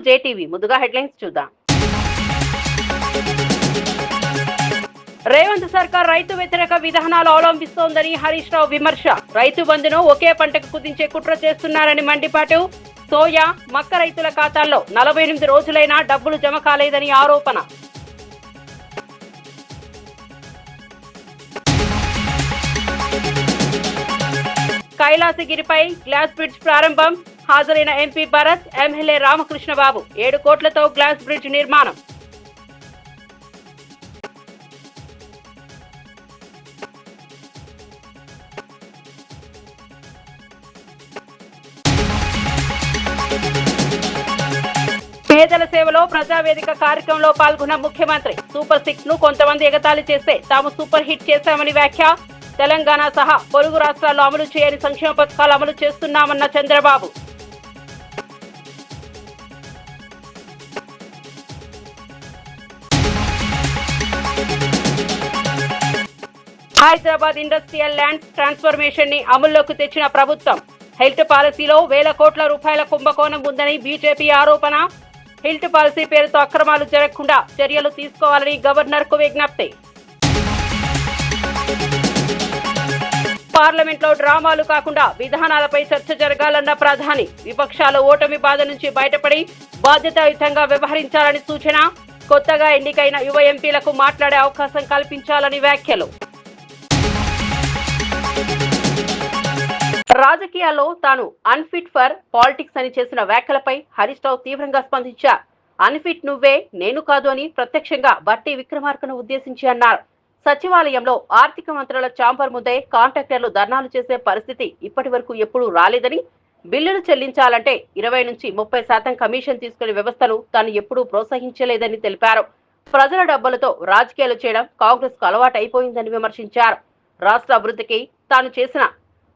JTV. ముందుగా headlines చూద్దాం. రేవంత్ సర్కార్ రైతు వ్యతిరేక విధానాలు అవలంబిస్తోందని హరీష్ రావు విమర్శ. రైతు బంధును ఒకే పంటకు కుదించే కుట్ర చేస్తున్నారని మండిపాటు. సోయా, మక్క రైతుల ఖాతాల్లో 48 రోజులైనా డబ్బులు జమ కాలేదని ఆరోపణ. కైలాసగిరిపై గ్లాస్ బ్రిడ్జ్ ప్రారంభం. హాజరైన ఎంపీ భరత్, ఎమ్మెల్యే రామకృష్ణబాబు. 7 కోట్లతో గ్లాస్ బ్రిడ్జ్ నిర్మాణం. పేదల సేవలో ప్రజావేదిక కార్యక్రమంలో పాల్గొన్న ముఖ్యమంత్రి. సూపర్ 6 ను కొంతమంది ఎగతాళి చేస్తే తాము సూపర్ హిట్ చేశామని వ్యాఖ్య. తెలంగాణ సహా పొరుగు రాష్ట్రాల్లో అమలు చేయని సంక్షేమ పథకాలు అమలు చేస్తున్నామన్న Chandrababu. Hyderabad industrial land transformation ని అమల్లోకి తెచ్చిన ప్రభుత్వం. హెల్త్ పాలసీలో వేల కోట్ల రూపాయల కుంభకోణం ఉందని బీజేపీ ఆరోపణ. హెల్త్ పాలసీ పేరుతో అక్రమాలు జరగకుండా చర్యలు తీసుకోవాలని గవర్నర్ కు విజ్ఞప్తి. పార్లమెంట్లో డ్రామాలు కాకుండా విధానాలపై చర్చ జరగాలన్న ప్రధాని. విపక్షాలు ఓటమి బాధ నుంచి బయటపడి బాధ్యతాయుతంగా వ్యవహరించాలని సూచన. కొత్తగా ఎన్నికైన యువ ఎంపీలకు మాట్లాడే అవకాశం కల్పించాలని వ్యాఖ్యలు. రాజకీయాల్లో తాను అన్ఫిట్ ఫర్ పాలిటిక్స్ అని చేసిన వ్యాఖ్యలపై హరీష్ రావు తీవ్రంగా స్పందించారు. అన్ఫిట్ నువ్వే, నేను కాదు అని ప్రత్యక్షంగా బట్టి విక్రమార్కను ఉద్దేశించి అన్నారు. సచివాలయంలో ఆర్థిక మంత్రుల ఛాంబర్ ముందే కాంట్రాక్టర్లు ధర్నాలు చేసే పరిస్థితి ఇప్పటి వరకు ఎప్పుడూ రాలేదని, బిల్లులు చెల్లించాలంటే 20 నుంచి 30% కమిషన్ తీసుకునే వ్యవస్థను తాను ఎప్పుడూ ప్రోత్సహించలేదని తెలిపారు. ప్రజల డబ్బులతో రాజకీయాలు చేయడం కాంగ్రెస్ కు అలవాటైపోయిందని విమర్శించారు. రాష్ట్ర అభివృద్ధికి తాను చేసిన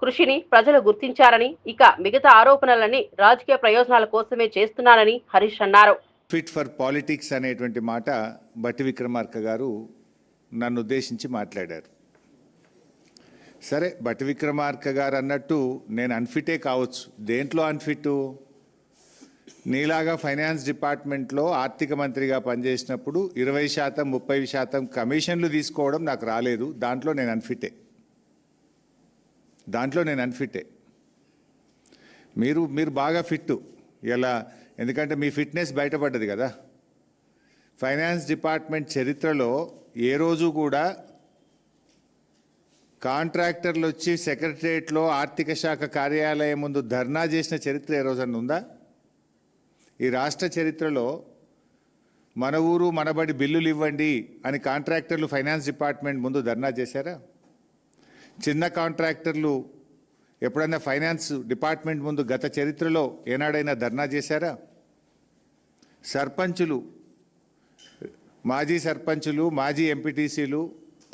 కృషిని ప్రజలు గుర్తించారని, ఇక మిగతా ఆరోపణలన్నీ రాజకీయ ప్రయోజనాల కోసమే చేస్తున్నారని హరీష్ అన్నారు. ఫిట్ ఫర్ పాలిటిక్స్ అనేటువంటి మాట బట్టి విక్రమార్క గారు నన్ను ఉద్దేశించి మాట్లాడారు. సరే, బట్టి విక్రమార్క గారు అన్నట్టు నేను అన్ఫిటే కావచ్చు. దేంట్లో అన్ఫిట్? నీలాగా ఫైనాన్స్ డిపార్ట్మెంట్లో ఆర్థిక మంత్రిగా పనిచేసినప్పుడు 20%, 30% కమిషన్లు తీసుకోవడం నాకు రాలేదు. దాంట్లో నేను అన్ఫిటే. మీరు బాగా ఫిట్ ఇలా, ఎందుకంటే మీ ఫిట్నెస్ బయటపడ్డది కదా. ఫైనాన్స్ డిపార్ట్మెంట్ చరిత్రలో ఏ రోజు కూడా కాంట్రాక్టర్లు వచ్చి సెక్రటరియట్లో ఆర్థిక శాఖ కార్యాలయం ముందు ధర్నా చేసిన చరిత్ర ఏ రోజన్నా ఉందా? ఈ రాష్ట్ర చరిత్రలో మన ఊరు మనబడి బిల్లులు ఇవ్వండి అని కాంట్రాక్టర్లు ఫైనాన్స్ డిపార్ట్మెంట్ ముందు ధర్నా చేశారా? చిన్న కాంట్రాక్టర్లు ఎప్పుడైనా ఫైనాన్స్ డిపార్ట్మెంట్ ముందు గత చరిత్రలో ఏనాడైనా ధర్నా చేశారా? సర్పంచులు, మాజీ సర్పంచులు, మాజీ ఎంపీటీసీలు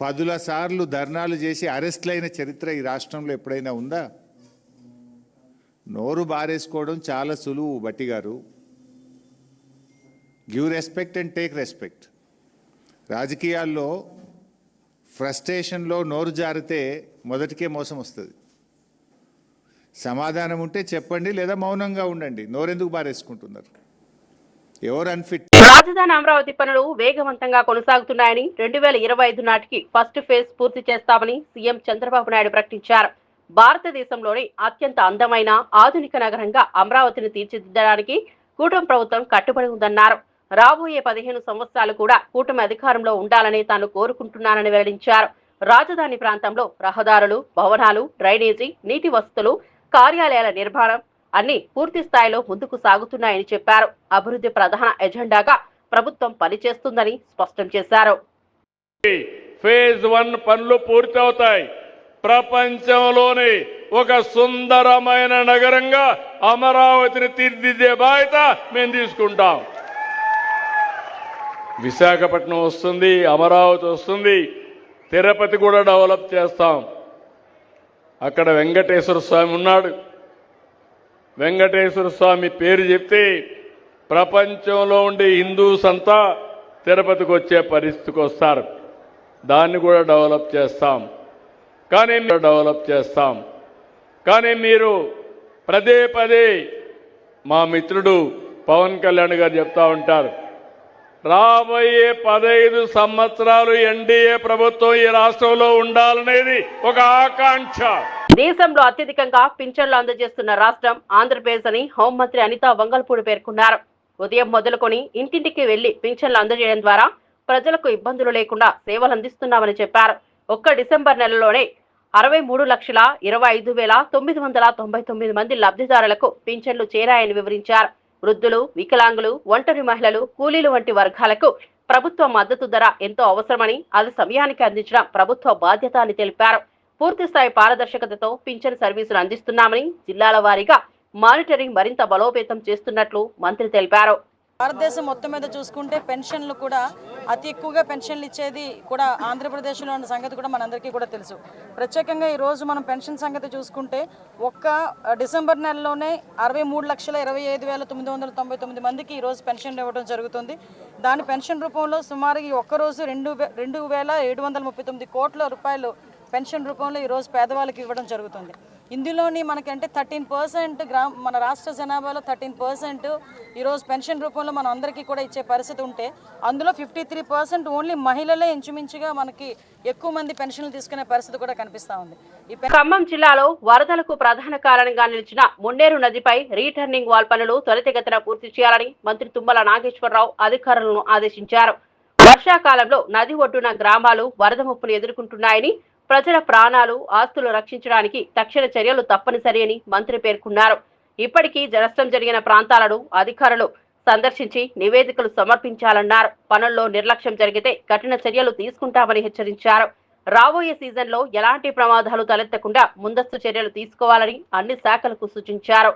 10 సార్లు ధర్నాలు చేసి అరెస్ట్లైన చరిత్ర ఈ రాష్ట్రంలో ఎప్పుడైనా ఉందా? నోరు బారేసుకోవడం చాలా సులువు బట్టి గారు. Give respect and take respect. రాజకీయాల్లో ఫ్రస్ట్రేషన్లో నోరు జారితే మొదటికే మోసం వస్తుంది. సమాధానం ఉంటే చెప్పండి, లేదా మౌనంగా ఉండండి. నోరెందుకు బారేసుకుంటున్నారు? ఎవరు అన్ఫిట్? రాజధాని అమరావతి పనులు వేగవంతంగా కొనసాగుతున్నాయని, 2025 నాటికి ఫస్ట్ ఫేజ్ పూర్తి చేస్తామని సీఎం చంద్రబాబు నాయుడు ప్రకటించారు. భారతదేశంలోని అత్యంత అందమైన ఆధునిక నగరంగా అమరావతిని తీర్చిదిద్దడానికి కూటమి ప్రభుత్వం కట్టుబడి ఉందన్నారు. రాబోయే 15 సంవత్సరాలు కూడా కూటమి అధికారంలో ఉండాలని తాను కోరుకుంటున్నానని వెల్లడించారు. రాజధాని ప్రాంతంలో రహదారులు, భవనాలు, డ్రైనేజీ, నీటి వసతులు, కార్యాలయాల నిర్మాణం అన్ని పూర్తి స్థాయిలో ముందుకు సాగుతున్నాయని చెప్పారు. అభివృద్ధి ప్రధాన ఎజెండాగా ప్రభుత్వం పనిచేస్తుందని స్పష్టం చేశారు. ఫేజ్ 1 పనులు పూర్తవుతాయి. ప్రపంచంలోనే ఒక సుందరమైన నగరంగా అమరావతిని తీర్చిదిద్దే బాధ్యత మేము తీసుకుంటాం. విశాఖపట్నం వస్తుంది, అమరావతి వస్తుంది, తిరుపతి కూడా డెవలప్ చేస్తాం. అక్కడ వెంకటేశ్వర స్వామి ఉన్నాడు. వెంకటేశ్వర స్వామి పేరు చెప్తే ప్రపంచంలో ఉండే హిందూస్ అంతా తిరుపతికి వచ్చే పరిస్థితికి వస్తారు. దాన్ని కూడా డెవలప్ చేస్తాం. కానీ మీరు పదే పదే మా మిత్రుడు పవన్ కళ్యాణ్ గారు చెప్తా ఉంటారు, రాబోయే 15 సంవత్సరాలు ఎన్డీఏ ప్రభుత్వం ఈ రాష్ట్రంలో ఉండాలనేది ఒక ఆకాంక్ష. దేశంలో అత్యధికంగా పింఛన్లు అందజేస్తున్న రాష్ట్రం ఆంధ్రప్రదేశ్ అని హోంమంత్రి అనితా వంగల్పూడి పేర్కొన్నారు. ఉదయం మొదలుకొని ఇంటింటికి వెళ్లి పింఛన్లు అందజేయడం ద్వారా ప్రజలకు ఇబ్బందులు లేకుండా సేవలు అందిస్తున్నామని చెప్పారు. ఒక్క డిసెంబర్ నెలలోనే 63,25,999 మంది లబ్ధిదారులకు పింఛన్లు చేరాయని వివరించారు. వృద్ధులు, వికలాంగులు, ఒంటరి మహిళలు, కూలీలు వంటి వర్గాలకు ప్రభుత్వ మద్దతు ధర ఎంతో అవసరమని, అది సమయానికి అందించడం ప్రభుత్వ బాధ్యత అని తెలిపారు. పూర్తిస్థాయి పారదర్శకతతో పింఛన్ సర్వీసులు అందిస్తున్నామని, జిల్లాల వారీగా మానిటరింగ్ మరింత బలోపేతం చేస్తున్నట్లు మంత్రి తెలిపారు. భారతదేశం మొత్తం మీద చూసుకుంటే పెన్షన్లు కూడా అతి ఎక్కువగా పెన్షన్లు ఇచ్చేది కూడా ఆంధ్రప్రదేశ్లో ఉన్న సంగతి కూడా మనందరికీ కూడా తెలుసు. ప్రత్యేకంగా ఈరోజు మనం పెన్షన్ సంగతి చూసుకుంటే ఒక్క డిసెంబర్ నెలలోనే 63,25,999 మందికి ఈరోజు పెన్షన్లు ఇవ్వడం జరుగుతుంది. దాని పెన్షన్ రూపంలో సుమారు ఈ ఒక్కరోజు 2,739 కోట్ల రూపాయలు పెన్షన్ రూపంలో ఈరోజు పేదవాళ్ళకి ఇవ్వడం జరుగుతుంది. ఇందులోని మనకంటే 13% మన రాష్ట్ర జనాభాలో 13% ఈరోజు పెన్షన్ రూపంలో మనం అందరికీ కూడా ఇచ్చే పరిస్థితి ఉంటే, అందులో 53% ఓన్లీ మహిళలే ఇంచుమించుగా మనకి ఎక్కువ మంది పెన్షన్లు తీసుకునే పరిస్థితి కూడా కనిపిస్తూ ఉంది. ఖమ్మం జిల్లాలో వరదలకు ప్రధాన కారణంగా నిలిచిన మున్నేరు నదిపై రీటర్నింగ్ వాల్ పనులు త్వరితగతిన పూర్తి చేయాలని మంత్రి తుమ్మల నాగేశ్వరరావు అధికారులను ఆదేశించారు. వర్షాకాలంలో నది ఒడ్డున గ్రామాలు వరద ముప్పును ఎదుర్కొంటున్నాయని, ప్రజల ప్రాణాలు, ఆస్తులు రక్షించడానికి తక్షణ చర్యలు తప్పనిసరి అని మంత్రి పేర్కొన్నారు. ఇప్పటికీ నష్టం జరిగిన ప్రాంతాలను అధికారులు సందర్శించి నివేదికలు సమర్పించాలన్నారు. పనుల్లో నిర్లక్ష్యం జరిగితే కఠిన చర్యలు తీసుకుంటామని హెచ్చరించారు. రాబోయే సీజన్లో ఎలాంటి ప్రమాదాలు తలెత్తకుండా ముందస్తు చర్యలు తీసుకోవాలని అన్ని శాఖలకు సూచించారు.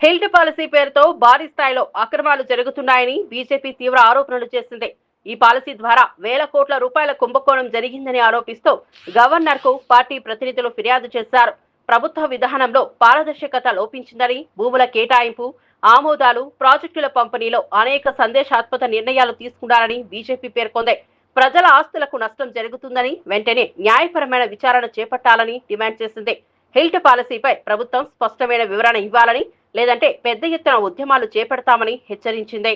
హెల్త్ పాలసీ పేరుతో భారీ స్థాయిలో అక్రమాలు జరుగుతున్నాయని బీజేపీ తీవ్ర ఆరోపణలు చేసింది. ఈ పాలసీ ద్వారా వేల కోట్ల రూపాయల కుంభకోణం జరిగిందని ఆరోపిస్తూ గవర్నర్ కు పార్టీ ప్రతినిధులు ఫిర్యాదు చేశారు. ప్రభుత్వ విధానంలో పారదర్శకత లోపించిందని, భూముల కేటాయింపు, ఆమోదాలు, ప్రాజెక్టుల పంపిణీలో అనేక సందేశాత్మక నిర్ణయాలు తీసుకున్నారని బీజేపీ పేర్కొంది. ప్రజల ఆస్తులకు నష్టం జరుగుతుందని వెంటనే న్యాయపరమైన విచారణ చేపట్టాలని డిమాండ్ చేసింది. హిల్ట్ పాలసీపై ప్రభుత్వం స్పష్టమైన వివరణ ఇవ్వాలని, లేదంటే పెద్ద ఎత్తున ఉద్యమాలు చేపడతామని హెచ్చరించింది.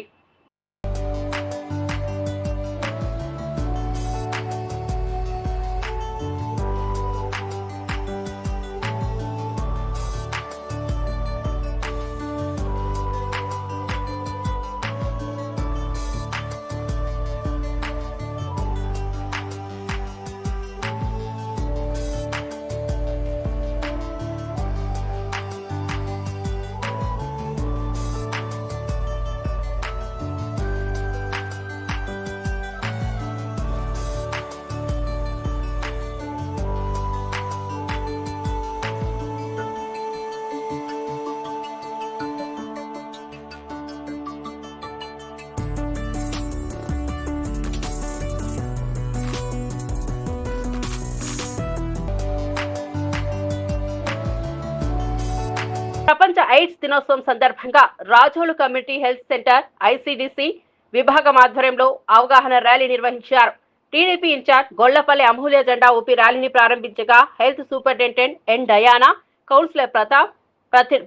ప్రపంచ ఎయిడ్స్ దినోత్సవం సందర్భంగా Razole community health centre ICDC విభాగం ఆధ్వర్యంలో అవగాహన ర్యాలీ నిర్వహించారు. టీడీపీ ఇన్ఛార్జ్ గొళ్లపల్లి అమూల్య జెండా ఊపి ర్యాలీని ప్రారంభించగా హెల్త్ సూపరింటెండెంట్ ఎన్ డయానా, కౌన్సిలర్ ప్రతాప్,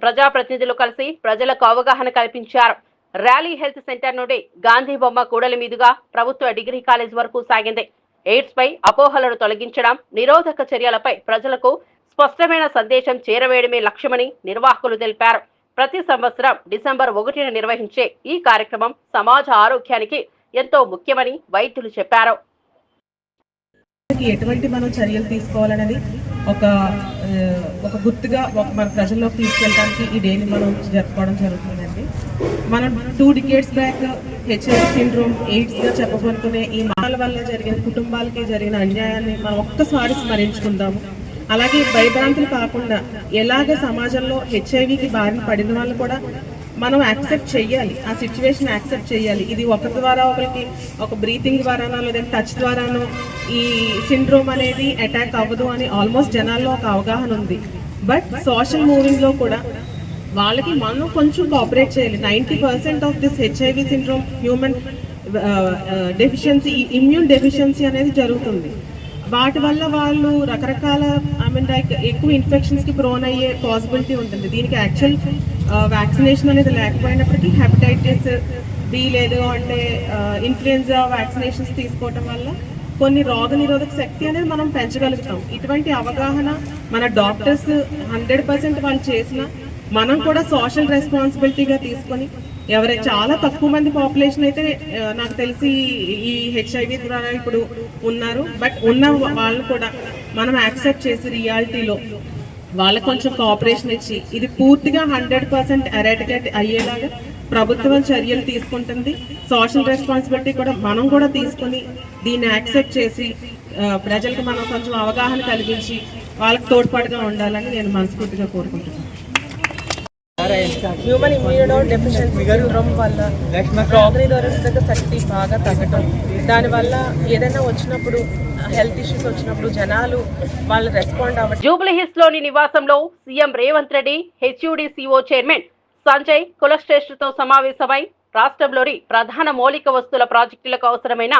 ప్రజాప్రతినిధులు కలిసి ప్రజలకు అవగాహన కల్పించారు. ర్యాలీ హెల్త్ సెంటర్ నుండి గాంధీ బొమ్మ కూడలి మీదుగా ప్రభుత్వ డిగ్రీ కాలేజ్ వరకు సాగింది. ఎయిడ్స్ పై అపోహలను తొలగించడం, నిరోధక చర్యలపై ప్రజలకు స్పష్టమైన సందేశం చేరవేయడమే లక్ష్యమని నిర్వాహకులు తెలిపారు. ప్రతి సంవత్సరం డిసెంబర్ 1న నిర్వహించే ఈ కార్యక్రమం సమాజ ఆరోగ్యానికి ఎంతో ముఖ్యమని వైద్యులు చెప్పారు. ఎటువంటి మనం చర్యలు తీసుకోవాలనేది ఒక గుర్తుగా మన ప్రజల్లోకి తీసుకెళ్ళడానికి ఈ డేని మనం జరుపుకోవడం జరుగుతుందండి. మనం 2 decades బ్యాక్ హెచ్ఐవి సిండ్రోమ్, ఎయిడ్స్గా చెప్పబడుకునే ఈ మాటల వల్ల జరిగిన కుటుంబాలకి జరిగిన అన్యాయాన్ని మనం ఒక్కసారి స్మరించుకుందాము. అలాగే భయభ్రాంతులు కాకుండా ఎలాగ సమాజంలో హెచ్ఐవికి బారిన పడిన వాళ్ళు కూడా మనం యాక్సెప్ట్ చేయాలి, ఆ సిచ్యువేషన్ యాక్సెప్ట్ చేయాలి. ఇది ఒకరి ద్వారా ఒకరికి, ఒక బ్రీతింగ్ ద్వారానో లేదంటే టచ్ ద్వారానో ఈ సిండ్రోమ్ అనేది అటాక్ అవ్వదు అని ఆల్మోస్ట్ జనాల్లో ఒక అవగాహన ఉంది. బట్ సోషల్ మూవింగ్లో కూడా వాళ్ళకి మనం కొంచెం కోఆపరేట్ చేయాలి. 90% of this HIV syndrome human deficiency, immune deficiency అనేది జరుగుతుంది. వాటి వల్ల వాళ్ళు రకరకాల లైక్ ఎక్కువ ఇన్ఫెక్షన్స్కి ప్రోన్ అయ్యే పాసిబిలిటీ ఉంటుంది. దీనికి యాక్చువల్ వ్యాక్సినేషన్ అనేది లేకపోయినప్పటికీ హెపటైటిస్ బి లేదు అంటే ఇన్ఫ్లుయెన్జా వ్యాక్సినేషన్స్ తీసుకోవటం వల్ల కొన్ని రోగ నిరోధక శక్తి అనేది మనం పెంచగలుగుతాం. ఇటువంటి అవగాహన మన డాక్టర్స్ 100% వాళ్ళు చేసిన, మనం కూడా సోషల్ రెస్పాన్సిబిలిటీగా తీసుకొని ఎవరైతే చాలా తక్కువ మంది పాపులేషన్ అయితే నాకు తెలిసి ఈ హెచ్ఐవి ద్వారా ఇప్పుడు ఉన్నారు. బట్ ఉన్న వాళ్ళు కూడా మనం యాక్సెప్ట్ చేసి రియాలిటీలో వాళ్ళకి కొంచెం కోఆపరేషన్ ఇచ్చి ఇది పూర్తిగా 100% ఎరాడికేట్ అయ్యేలాగా ప్రభుత్వం చర్యలు తీసుకుంటుంది. సోషల్ రెస్పాన్సిబిలిటీ కూడా మనం కూడా తీసుకొని దీన్ని యాక్సెప్ట్ చేసి ప్రజలకు మనం కొంచెం అవగాహన కలిగించి వాళ్ళకి తోడ్పాటుగా ఉండాలని నేను మనస్ఫూర్తిగా కోరుకుంటున్నాను. హ్యూమన్ ఇమ్యూనో డెఫిషియన్సీ సిండ్రోమ్ వల్ల రోగనిరోధక శక్తి బాగా తగ్గటం, దానివల్ల ఏదైనా వచ్చినప్పుడు హెల్త్ ఇష్యూస్ వచ్చినప్పుడు జనాలు వాళ్ళు రెస్పాండ్ అవ్వడం. జూబ్లీహిల్స్ లోని నివాసంలో సీఎం రేవంత్ రెడ్డి హెచ్యూడీసీఓ చైర్మన్ సంజయ్ కులశ్రేష్ఠతో సమావేశమై రాష్ట్రంలోని ప్రధాన మౌలిక వస్తువుల ప్రాజెక్టులకు అవసరమైన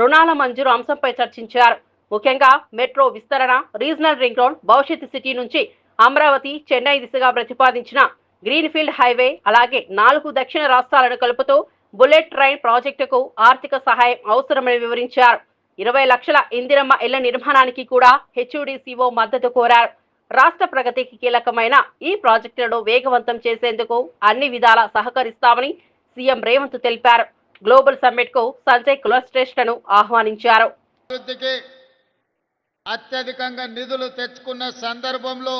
రుణాల మంజూరు అంశంపై చర్చించారు. ముఖ్యంగా మెట్రో విస్తరణ, రీజనల్ రింగ్ రోడ్, భవిష్యత్ సిటీ నుంచి అమరావతి, చెన్నై దిశగా ప్రతిపాదించిన గ్రీన్ఫీల్డ్ హైవే, అలాగే 4 దక్షిణ రాష్ట్రాలను కలుపుతూ బుల్లెట్ ట్రైన్ ప్రాజెక్టుకు ఆర్థిక సహాయం అవసరమని వివరించారు. 20 లక్షల ఇందిరమ్మ ఇళ్ల నిర్మాణానికి కూడా హెచ్యూడీసీఓ మద్దతు కోరారు. రాష్ట్ర ప్రగతికి కీలకమైన ఈ ప్రాజెక్టులను వేగవంతం చేసేందుకు అన్ని విధాలా సహకరిస్తామని సీఎం రేవంత్ తెలిపారు. గ్లోబల్ సమ్మిట్ కు సంజయ్ కులశ్రేష్ఠను ఆహ్వానించారు. అత్యధికంగా నిధులు తెచ్చుకున్న సందర్భంలో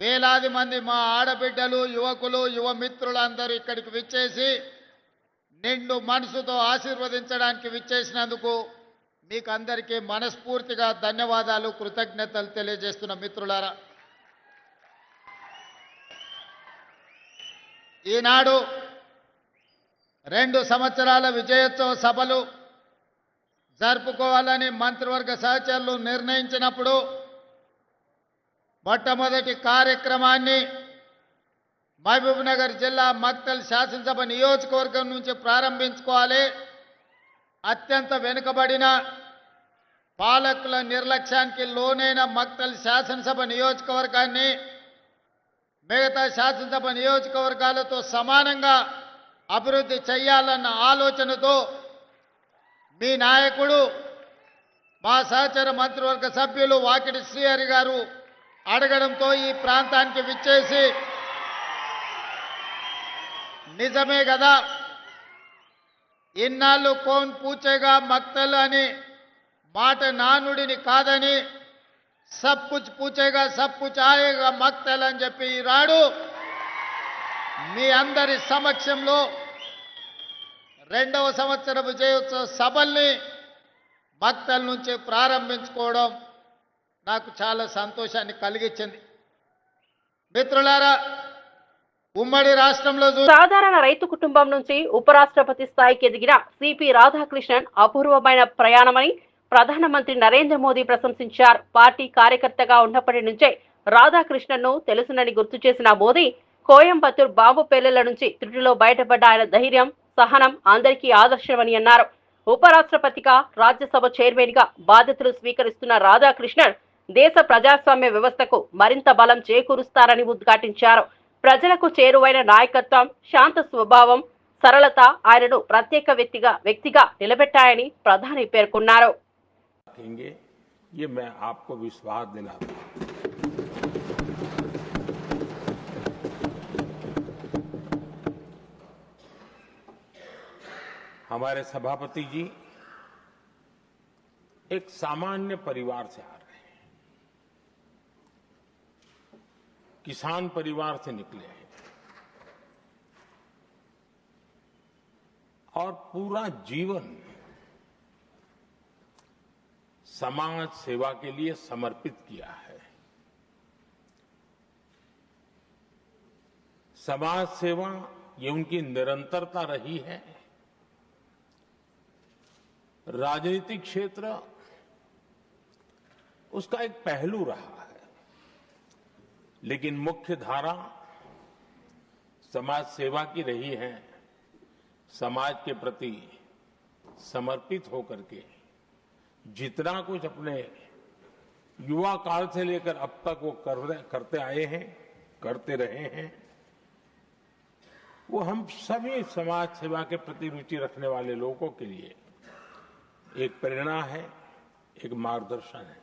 వేలాది మంది మా ఆడబిడ్డలు, యువకులు, యువ మిత్రులందరూ ఇక్కడికి విచ్చేసి నిండు మనసుతో ఆశీర్వదించడానికి విచ్చేసినందుకు మీకు అందరికీ మనస్ఫూర్తిగా ధన్యవాదాలు, కృతజ్ఞతలు తెలియజేస్తున్న మిత్రులారా. ఈనాడు 2 సంవత్సరాల విజయోత్సవ సభలు జరుపుకోవాలని మంత్రివర్గ సహచరులు నిర్ణయించినప్పుడు మొట్టమొదటి కార్యక్రమాన్ని మహబూబ్నగర్ జిల్లా మక్తల్ శాసనసభ నియోజకవర్గం నుంచి ప్రారంభించుకోవాలి. అత్యంత వెనుకబడిన పాలకుల నిర్లక్ష్యానికి లోనైన మక్తల్ శాసనసభ నియోజకవర్గాన్ని మిగతా శాసనసభ నియోజకవర్గాలతో సమానంగా అభివృద్ధి చేయాలన్న ఆలోచనతో మీ నాయకుడు మా సహచర మంత్రివర్గ సభ్యులు వాకిటి శ్రీహరి గారు అడగడంతో ఈ ప్రాంతానికి విచ్చేసి నిజమే కదా ఇన్నాళ్ళు కోన్ పూచేగా మక్తల్ అని మాట నానుడిని కాదని సబ్ కుచ్ పూచేగా సబ్ కుచ్ ఆయేగా మక్తల్ అని చెప్పి ఈనాడు మీ అందరి సమక్షంలో 2వ సంవత్సర విజయోత్సవ సభల్ని మక్తల్ నుంచి ప్రారంభించుకోవడం నాకు చాలా సంతోషాన్ని కలిగించింది. మిత్రులారా, ఉమ్మడి రాష్ట్రంలో సాధారణ రైతు కుటుంబం నుంచి ఉపరాష్ట్రపతి స్థాయికి ఎదిగిన సిపి రాధాకృష్ణన్ అపూర్వమైన ప్రయాణమని ప్రధానమంత్రి నరేంద్ర మోదీ ప్రశంసించారు. పార్టీ కార్యకర్తగా ఉన్నప్పటి నుంచే రాధాకృష్ణన్ను తెలుసునని గుర్తు చేసిన మోదీ కోయంబత్తూర్ బాంబు పేలుళ్ల నుంచి త్రుటిలో బయటపడ్డ ఆయన ధైర్యం, సహనం అందరికీ ఆదర్శమని అన్నారు. ఉపరాష్ట్రపతిగా, రాజ్యసభ చైర్మన్ గా బాధ్యతలు స్వీకరిస్తున్న రాధాకృష్ణన్ దేశ ప్రజాస్వామ్య వ్యవస్థకు మరింత బలం చేకూరుస్తారని ఉద్ఘాటించారు. ప్రజలకు చేరువైన నాయకత్వం, శాంత స్వభావం, సరళత ఆయనను ప్రత్యేక వ్యక్తిగా నిలబెట్టాయని ప్రధాని పేర్కొన్నారు. ये मैं आपको विश्वास दिलाता हूं। हमारे सभापति जी एक सामान्य परिवार से आ रहे हैं, किसान परिवार से निकले हैं और पूरा जीवन समाज सेवा के लिए समर्पित किया है। समाज सेवा ये उनकी निरंतरता रही है। राजनीतिक क्षेत्र उसका एक पहलू रहा है, लेकिन मुख्य धारा समाज सेवा की रही है। समाज के प्रति समर्पित होकर के जितना कुछ अपने युवा काल से लेकर अब तक वो करते आए हैं, करते रहे हैं, वो हम सभी समाज सेवा के प्रति रुचि रखने वाले लोगों के लिए एक प्रेरणा है, एक मार्गदर्शन है।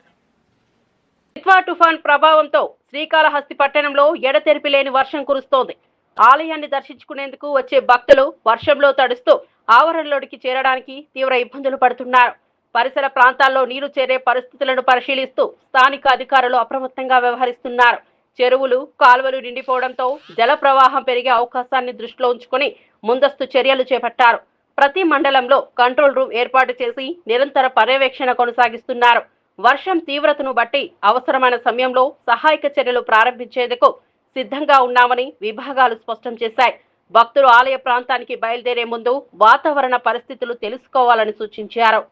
నిత్వా తుఫాన్ ప్రభావంతో శ్రీకాళహస్తి పట్టణంలో ఎడతెరిపి లేని వర్షం కురుస్తోంది. ఆలయాన్ని దర్శించుకునేందుకు వచ్చే భక్తులు వర్షంలో తడుస్తూ ఆవరణలోకి చేరడానికి తీవ్ర ఇబ్బందులు పడుతున్నారు. పరిసర ప్రాంతాల్లో నీరు చేరే పరిస్థితులను పరిశీలిస్తూ స్థానిక అధికారులు అప్రమత్తంగా వ్యవహరిస్తున్నారు. చెరువులు, కాలువలు నిండిపోవడంతో జల ప్రవాహం పెరిగే అవకాశాన్ని దృష్టిలో ఉంచుకుని ముందస్తు చర్యలు చేపట్టారు. ప్రతి మండలంలో కంట్రోల్ రూమ్ ఏర్పాటు చేసి నిరంతర పర్యవేక్షణ కొనసాగిస్తున్నారు. వర్షం తీవ్రతను బట్టి అవసరమైన సమయంలో సహాయక చర్యలు ప్రారంభించేందుకు సిద్ధంగా ఉన్నామని విభాగాలు స్పష్టం చేశాయి. భక్తులు ఆలయ ప్రాంతానికి బయలుదేరే ముందు వాతావరణ పరిస్థితులు తెలుసుకోవాలని సూచించారు.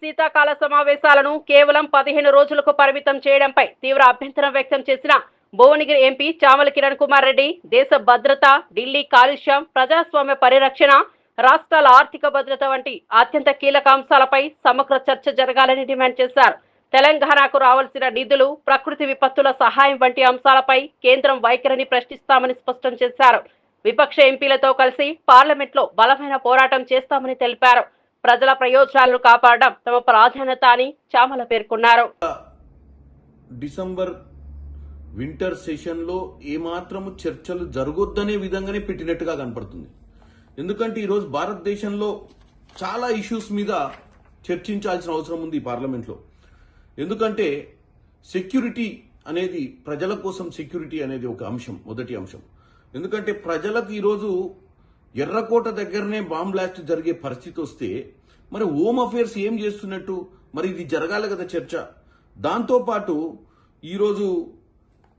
శీతాకాల సమావేశాలను కేవలం 15 రోజులకు పరిమితం చేయడంపై తీవ్ర అభ్యంతరం వ్యక్తం చేసిన భువనగిరి ఎంపీ చామల కిరణ్ కుమార్ రెడ్డి దేశ భద్రత, ఢిల్లీ కాలుష్యం, ప్రజాస్వామ్య పరిరక్షణ, రాష్ట్రాల ఆర్థిక భద్రత వంటి అత్యంత కీలక అంశాలపై సమగ్ర చర్చ జరగాలని డిమాండ్ చేశారు. తెలంగాణకు రావాల్సిన నిధులు, ప్రకృతి విపత్తుల సహాయం వంటి అంశాలపై కేంద్రం వైఖరిని ప్రశ్నిస్తామని స్పష్టం చేశారు. విపక్ష ఎంపీలతో కలిసి పార్లమెంట్లో బలమైన పోరాటం చేస్తామని తెలిపారు. ప్రజల ప్రయోజనాలను కాపాడడం తమ ప్రాధాన్యత అని చామల పేర్కొన్నారు. డిసెంబర్ వింటర్ సెషన్లో ఏమాత్రము చర్చలు జరగొద్దనే విధంగానే పెట్టినట్టుగా కనపడుతుంది. ఎందుకంటే ఈరోజు భారతదేశంలో చాలా ఇష్యూస్ మీద చర్చించాల్సిన అవసరం ఉంది ఈ పార్లమెంట్లో. ఎందుకంటే సెక్యూరిటీ అనేది, ప్రజల కోసం సెక్యూరిటీ అనేది ఒక అంశం, మొదటి అంశం. ఎందుకంటే ప్రజలకు ఈరోజు ఎర్రకోట దగ్గరనే బాంబ్ బ్లాస్ట్ జరిగే పరిస్థితి వస్తే మరి హోమ్ అఫేర్స్ ఏం చేస్తున్నట్టు? మరి ఇది జరగాలి కదా చర్చ. దాంతోపాటు ఈరోజు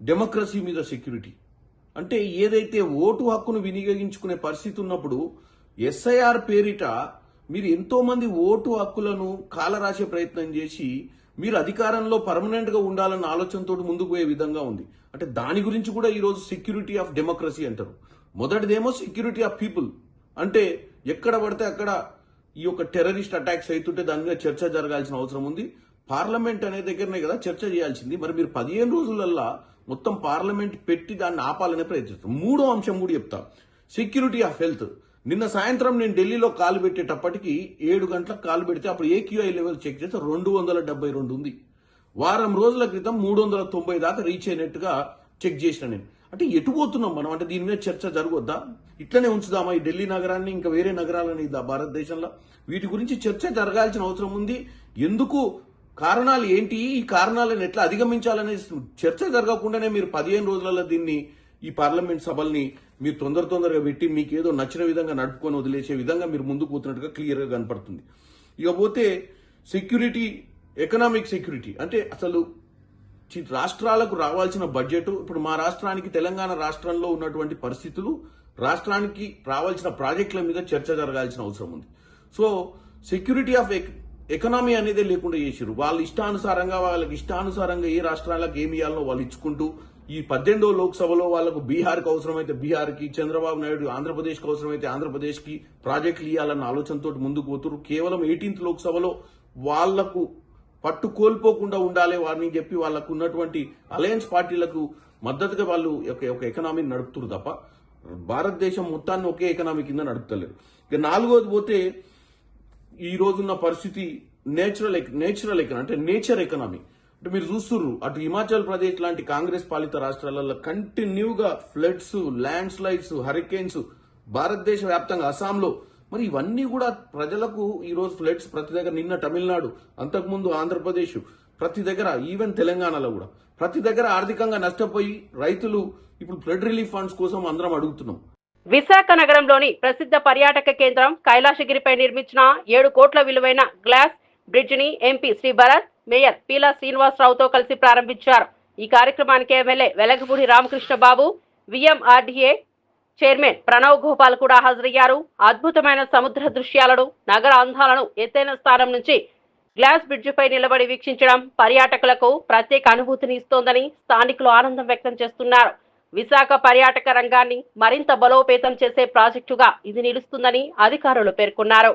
డెమోక్రసీ మీద సెక్యూరిటీ అంటే ఏదైతే ఓటు హక్కును వినియోగించుకునే పరిస్థితి ఉన్నప్పుడు ఎస్ఐఆర్ పేరిట మీరు ఎంతో మంది ఓటు హక్కులను కాలరాసే ప్రయత్నం చేసి మీరు అధికారంలో పర్మనెంట్ గా ఉండాలన్న ఆలోచనతో ముందుకు పోయే విధంగా ఉంది. అంటే దాని గురించి కూడా ఈరోజు సెక్యూరిటీ ఆఫ్ డెమోక్రసీ అంటారు. మొదటిదేమో సెక్యూరిటీ ఆఫ్ పీపుల్, అంటే ఎక్కడ పడితే అక్కడ ఈ యొక్క టెర్రరిస్ట్ అటాక్స్ అవుతుంటే దాని మీద చర్చ జరగాల్సిన అవసరం ఉంది. పార్లమెంట్ అనే దగ్గరనే కదా చర్చ చేయాల్సింది. మరి మీరు 15 రోజులల్లా మొత్తం పార్లమెంట్ పెట్టి దాన్ని ఆపాలనే ప్రయత్నిస్తారు. మూడో అంశం కూడా చెప్తా, సెక్యూరిటీ ఆఫ్ హెల్త్. నిన్న సాయంత్రం నేను ఢిల్లీలో కాలు పెట్టేటప్పటికి 7 గంటలకు కాలు పెడితే అప్పుడు AQI లెవెల్ చెక్ చేస్తే 272 ఉంది. వారం రోజుల క్రితం 390 దాకా రీచ్ అయినట్టుగా చెక్ చేసిన నేను. అంటే ఎటు పోతున్నాం మనం? అంటే దీని మీద చర్చ జరగొద్దా? ఇట్లనే ఉంచుదామా ఈ ఢిల్లీ నగరాన్ని, ఇంకా వేరే నగరాలని భారతదేశంలో? వీటి గురించి చర్చ జరగాల్సిన అవసరం ఉంది. ఎందుకు, కారణాలు ఏంటి, ఈ కారణాలను ఎట్లా అధిగమించాలనే చర్చ జరగకుండానే మీరు 15 రోజులలో దీన్ని, ఈ పార్లమెంట్ సభల్ని మీరు తొందరగా పెట్టి మీకు ఏదో నచ్చిన విధంగా నడుపుకొని వదిలేసే విధంగా మీరు ముందుకు పోతున్నట్టుగా క్లియర్ గా కనపడుతుంది. ఇకపోతే సెక్యూరిటీ, ఎకనామిక్ సెక్యూరిటీ అంటే అసలు రాష్ట్రాలకు రావాల్సిన బడ్జెట్, ఇప్పుడు మా రాష్ట్రానికి, తెలంగాణ రాష్ట్రంలో ఉన్నటువంటి పరిస్థితులు, రాష్ట్రానికి రావాల్సిన ప్రాజెక్టుల మీద చర్చ జరగాల్సిన అవసరం ఉంది. సో సెక్యూరిటీ ఆఫ్ ఎకనామీ అనేది లేకుండా చేసారు. వాళ్ళ ఇష్టానుసారంగా, వాళ్ళకి ఇష్టానుసారంగా ఏ రాష్ట్రాలకు ఏమి ఇవ్వాలనో వాళ్ళు ఇచ్చుకుంటూ, ఈ 18వ లోక్సభలో వాళ్ళకు బీహార్కి అవసరమైతే బీహార్కి, చంద్రబాబు నాయుడు ఆంధ్రప్రదేశ్కి అవసరమైతే ఆంధ్రప్రదేశ్కి ప్రాజెక్టులు ఇవ్వాలన్న ఆలోచనతో ముందుకు పోతున్నారు. కేవలం 18th లోక్సభలో వాళ్లకు పట్టు కోల్పోకుండా ఉండాలి వారిని చెప్పి వాళ్ళకు ఉన్నటువంటి అలయన్స్ పార్టీలకు మద్దతుగా వాళ్ళు ఒక ఎకనామీని నడుపుతున్నారు తప్ప భారతదేశం మొత్తాన్ని ఒకే ఎకనామీ కింద నడుపుతలేరు. ఇక నాలుగోది పోతే ఈ రోజున్న పరిస్థితి నేచురల్ ఎకనామీ, అంటే నేచర్ ఎకనామీ. అంటే మీరు చూస్తున్నారు అటు హిమాచల్ ప్రదేశ్ లాంటి కాంగ్రెస్ పాలిత రాష్ట్రాలలో కంటిన్యూగా ఫ్లడ్స్, ల్యాండ్ స్లైడ్స్, హరికేన్స్, భారతదేశ వ్యాప్తంగా అస్సాంలో. మరి ఇవన్నీ కూడా ప్రజలకు ఈ రోజు ఫ్లడ్స్ ప్రతి దగ్గర, నిన్న తమిళనాడు, అంతకుముందు ఆంధ్రప్రదేశ్, ప్రతి దగ్గర, ఈవెన్ తెలంగాణలో కూడా ప్రతి దగ్గర ఆర్థికంగా నష్టపోయి రైతులు ఇప్పుడు ఫ్లడ్ రిలీఫ్ ఫండ్స్ కోసం అందరం అడుగుతున్నాం. విశాఖ నగరంలోని ప్రసిద్ధ పర్యాటక కేంద్రం కైలాసగిరిపై నిర్మించిన 7 కోట్ల విలువైన గ్లాస్ బ్రిడ్జ్ ని ఎంపీ శ్రీ భరత్, మేయర్ పీలా శ్రీనివాసరావుతో కలిసి ప్రారంభించారు. ఈ కార్యక్రమానికి MLA Velagapudi Ramakrishna Babu, VMRDA chairman Pranav Gopal కూడా హాజరయ్యారు. అద్భుతమైన సముద్ర దృశ్యాలను, నగర అందాలను ఎత్తైన స్థానం నుంచి గ్లాస్ బ్రిడ్జ్ పై నిలబడి వీక్షించడం పర్యాటకులకు ప్రత్యేక అనుభూతిని ఇస్తోందని స్థానికులు ఆనందం వ్యక్తం చేస్తున్నారు. విశాఖ పర్యాటక రంగాన్ని మరింత బలోపేతం చేసే ప్రాజెక్టుగా ఇది నిలుస్తుందని అధికారులు పేర్కొన్నారు.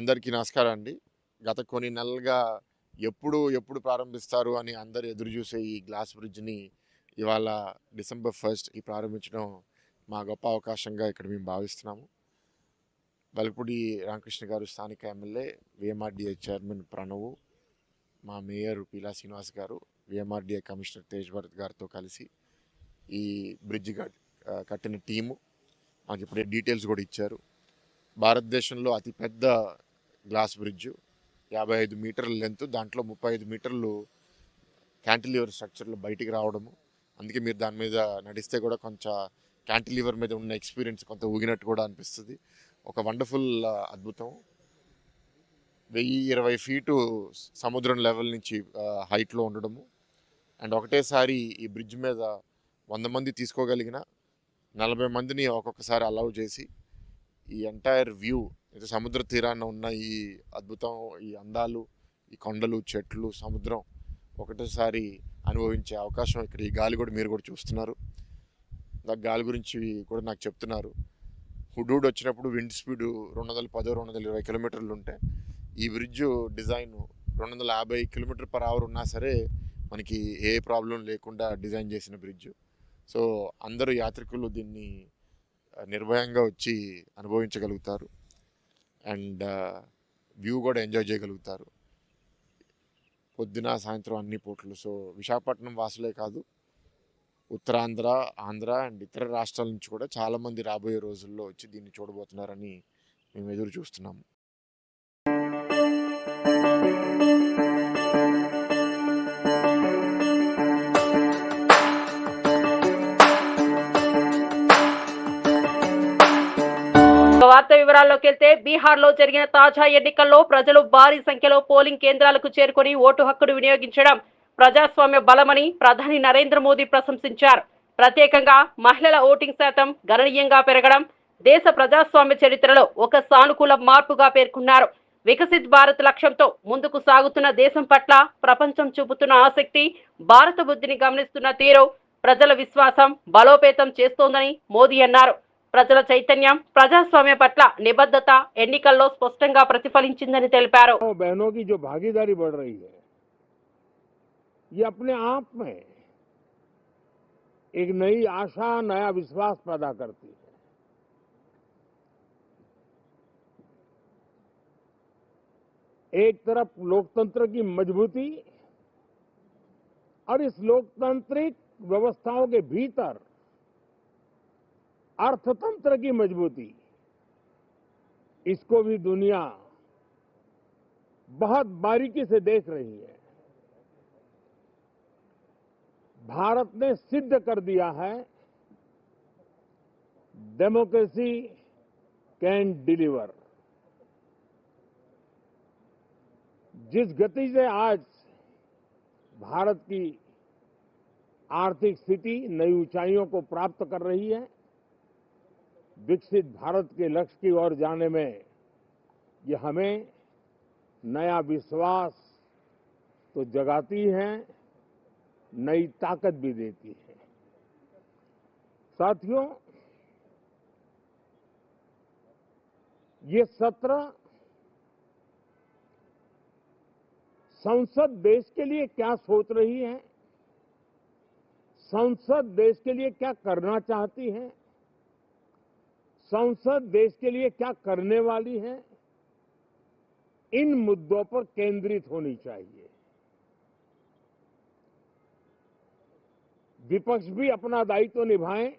అందరికీ నమస్కారం అండి. గత కొన్ని నెలలుగా ఎప్పుడు ప్రారంభిస్తారు అని అందరు ఎదురు చూసే ఈ గ్లాస్ బ్రిడ్జ్ని ఇవాళ December 1st ప్రారంభించడం మా గొప్ప అవకాశంగా ఇక్కడ మేము భావిస్తున్నాము. వెలగపూడి రామకృష్ణ గారు స్థానిక ఎమ్మెల్యే, VMRDA చైర్మన్ ప్రణవ్, మా మేయర్ పీలా శ్రీనివాస్ గారు, VMRDA కమిషనర్ తేజ్ భరత్ గారితో కలిసి ఈ బ్రిడ్జ్ కట్టిన టీము మాకు ఇప్పుడే డీటెయిల్స్ కూడా ఇచ్చారు. భారతదేశంలో అతిపెద్ద గ్లాస్ బ్రిడ్జ్, 55 మీటర్ల లెంత్, దాంట్లో 35 మీటర్లు క్యాంటిలివర్ స్ట్రక్చర్లో బయటికి రావడము. అందుకే మీరు దాని మీద నడిస్తే కూడా కొంచెం క్యాంటిలివర్ మీద ఉన్న ఎక్స్పీరియన్స్ కొంత ఊగినట్టు కూడా అనిపిస్తుంది. ఒక వండర్ఫుల్ అద్భుతం. 1020 ఫీటు సముద్రం లెవెల్ నుంచి హైట్లో ఉండడము, అండ్ ఒకటేసారి ఈ బ్రిడ్జ్ మీద 100 మంది తీసుకోగలిగిన 40 మందిని ఒక్కొక్కసారి అలౌ చేసి ఈ ఎంటైర్ వ్యూ, ఇది సముద్ర తీరాన ఉన్న ఈ అద్భుతం, ఈ అందాలు, ఈ కొండలు, చెట్లు, సముద్రం ఒకటేసారి అనుభవించే అవకాశం ఇక్కడ ఈ గాలి కూడా మీరు కూడా చూస్తున్నారు. గాలి గురించి కూడా నాకు చెప్తున్నారు. హుడూడ్ వచ్చినప్పుడు విండ్ స్పీడ్ 210-220 కిలోమీటర్లు ఉంటే ఈ బ్రిడ్జ్ డిజైన్ 250 km/h ఉన్నా సరే మనకి ఏ ప్రాబ్లం లేకుండా డిజైన్ చేసిన బ్రిడ్జ్. సో అందరూ యాత్రికులు దీన్ని నిర్భయంగా వచ్చి అనుభవించగలుగుతారు అండ్ వ్యూ కూడా ఎంజాయ్ చేయగలుగుతారు పొద్దున సాయంత్రం అన్ని పూటలు. సో విశాఖపట్నం వాసులే కాదు, ఉత్తరాంధ్ర, ఆంధ్ర అండ్ ఇతర రాష్ట్రాల నుంచి కూడా చాలామంది రాబోయే రోజుల్లో వచ్చి దీన్ని చూడబోతున్నారని మేము ఎదురు చూస్తున్నాము. వార్త వివరాల్లోకి వెళ్తే, బీహార్లో జరిగిన తాజా ఎన్నికల్లో ప్రజలు భారీ సంఖ్యలో పోలింగ్ కేంద్రాలకు చేరుకుని ఓటు హక్కును వినియోగించడం ప్రజాస్వామ్య బలమని ప్రధాని నరేంద్ర మోదీ ప్రశంసించారు. ప్రత్యేకంగా మహిళల ఓటింగ్ శాతం గణనీయంగా పెరగడం దేశ ప్రజాస్వామ్య చరిత్రలో ఒక సానుకూల మార్పుగా పేర్కొన్నారు. వికసిత్ భారత్ లక్ష్యంతో ముందుకు సాగుతున్న దేశం పట్ల ప్రపంచం చూపుతున్న ఆసక్తి, భారత బుద్ధిని గమనిస్తున్న తీరు ప్రజల విశ్వాసం బలోపేతం చేస్తోందని మోదీ అన్నారు. ప్రజల చైతన్యం, ప్రజాస్వామ్య పట్ల నిబద్ధత ఎన్నికల్లో స్పష్టంగా ప్రతిఫలించిందని తెలిపారు. बहनों की जो भागीदारी बढ़ रही है, ये अपने आप में एक नई आशा, नया विश्वास पैदा करती है. एक तरफ लोकतंत्र की मजबूती और इस लोकतांत्रिक व्यवस्थाओं के भीतर अर्थतंत्र की मजबूती, इसको भी दुनिया बहुत बारीकी से देख रही है. भारत ने सिद्ध कर दिया है डेमोक्रेसी कैन डिलीवर. जिस गति से आज भारत की आर्थिक स्थिति नई ऊंचाइयों को प्राप्त कर रही है, विकसित भारत के लक्ष्य की ओर जाने में ये हमें नया विश्वास तो जगाती है, नई ताकत भी देती है. साथियों, ये सत्र संसद देश के लिए क्या सोच रही है, संसद देश के लिए क्या करना चाहती है, संसद देश के लिए क्या करने वाली है, इन मुद्दों पर केंद्रित होनी चाहिए. विपक्ष भी अपना दायित्व निभाएं,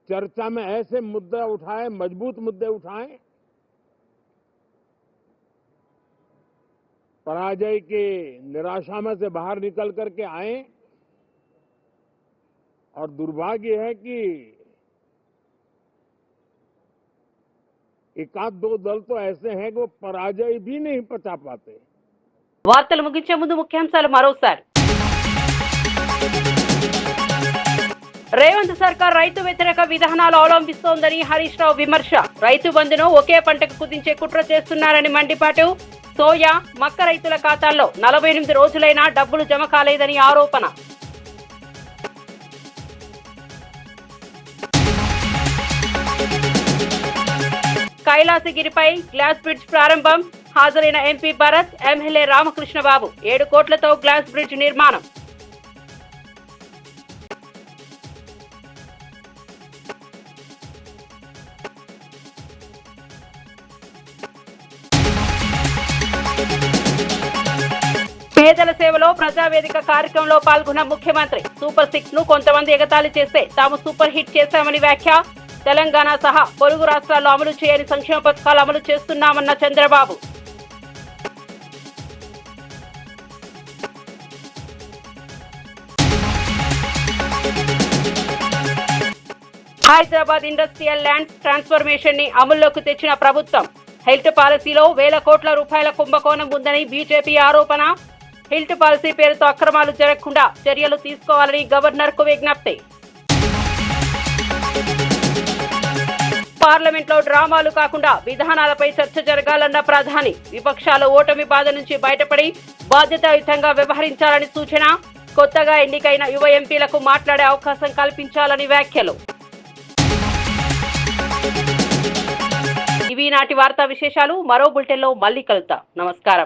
चर्चा में ऐसे मुद्दे उठाएं, मजबूत मुद्दे उठाएं, पराजय के निराशा में से बाहर निकल करके आए. और दुर्भाग्य है कि एकाध दो दल तो ऐसे हैं कि वो पराजय भी नहीं पचा पाते. వార్తలు ముగించే ముందు ముఖ్యాంశాలు మరోసారి. రేవంత్ సర్కార్ రైతు వ్యతిరేక విధానాలు అవలంబిస్తోందని హరీష్ రావు విమర్శ. రైతు బంధును ఒకే పంటకు కుదించే కుట్ర చేస్తున్నారని మండిపాటు. సోయా, మక్క రైతుల ఖాతాల్లో 48 రోజులైనా డబ్బులు జమ కాలేదని ఆరోపణ. కైలాసగిరిపై గ్లాస్ బ్రిడ్జ్ ప్రారంభం. హాజరైన ఎంపీ భరత్, ఎమ్మెల్యే రామకృష్ణబాబు. 7 కోట్లతో గ్లాస్ బ్రిడ్జ్ నిర్మాణం. పేదల సేవలో ప్రజావేదిక కార్యక్రమంలో పాల్గొన్న ముఖ్యమంత్రి. సూపర్ 6 ను కొంతమంది ఎగతాళి చేస్తే తాము సూపర్ హిట్ చేశామని వ్యాఖ్య. తెలంగాణ సహా పొరుగు రాష్ట్రాల్లో అమలు చేయని సంక్షేమ పథకాలు అమలు చేస్తున్నామన్న Chandrababu. Hyderabad industrial lands transformation ని అమల్లోకి తెచ్చిన ప్రభుత్వం. హెల్త్ పాలసీలో వేల కోట్ల రూపాయల కుంభకోణం ఉందని బీజేపీ ఆరోపణ. హెల్త్ పాలసీ పేరుతో అక్రమాలు జరగకుండా చర్యలు తీసుకోవాలని గవర్నర్ కు విజ్ఞప్తి. పార్లమెంట్ లో డ్రామాలు కాకుండా విధానాలపై చర్చ జరగాలన్న ప్రధాని. విపక్షాలు ఓటమి బాధ నుంచి బయటపడి బాధ్యతాయుతంగా వ్యవహరించాలని సూచన. కొత్తగా ఎన్నికైన యువ ఎంపీలకు మాట్లాడే అవకాశం కల్పించాలని వ్యాఖ్యలు. ఇవి నాటి వార్తా విశేషాలు. మరో బులెటిన్లో మళ్ళీ కలుద్దాం. నమస్కారం.